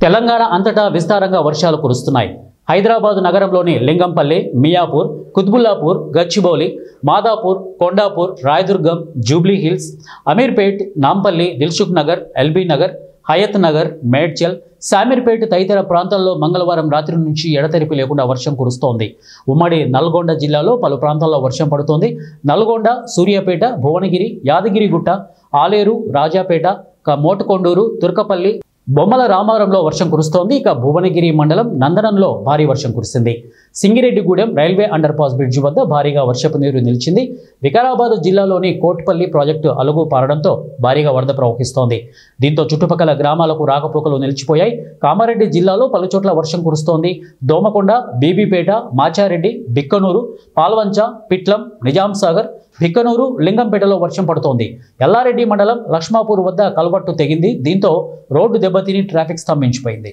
తెలంగాణ అంతటా విస్తారంగా వర్షాలు కురుస్తున్నాయి. హైదరాబాద్ నగరంలోని లింగంపల్లి, మియాపూర్, కుత్బుల్లాపూర్, గచ్చిబౌలి, మాదాపూర్, కొండాపూర్, రాయదుర్గం, జూబ్లీ హిల్స్, అమీర్పేట్, నాంపల్లి, దిల్సుఖ్ నగర్, ఎల్బీ నగర్, హయత్ నగర్, మేడ్చల్, శామీర్పేట్ తదితర ప్రాంతాల్లో మంగళవారం రాత్రి నుంచి ఎడతెరిపి లేకుండా వర్షం కురుస్తోంది. ఉమ్మడి నల్గొండ జిల్లాలో పలు ప్రాంతాల్లో వర్షం పడుతోంది. నల్గొండ, సూర్యాపేట, భువనగిరి, యాదగిరిగుట్ట, ఆలేరు, రాజాపేట, మోటుకొండూరు, తుర్కపల్లి, బొమ్మల రామారంలో వర్షం కురుస్తోంది. ఇక భువనగిరి మండలం నందనంలో భారీ వర్షం కురిసింది. సింగిరెడ్డిగూడెం రైల్వే అండర్ పాస్ బ్రిడ్జి వద్ద భారీగా వర్షపు నీరు నిలిచింది. వికారాబాద్ జిల్లాలోని కోట్పల్లి ప్రాజెక్టు అలుగు పారడంతో భారీగా వరద ప్రవహిస్తోంది. దీంతో చుట్టుపక్కల గ్రామాలకు రాకపోకలు నిలిచిపోయాయి. కామారెడ్డి జిల్లాలో పలుచోట్ల వర్షం కురుస్తోంది. దోమకొండ, బీబీపేట, మాచారెడ్డి, బిక్కనూరు, పాల్వంచ, పిట్లం, నిజాంసాగర్, బిక్కనూరు, లింగంపేటలో వర్షం పడుతోంది. ఎల్లారెడ్డి మండలం లక్ష్మాపూర్ వద్ద కల్వర్టు తెగింది. దీంతో రోడ్డు దెబ్బతిని ట్రాఫిక్ స్తంభించిపోయింది.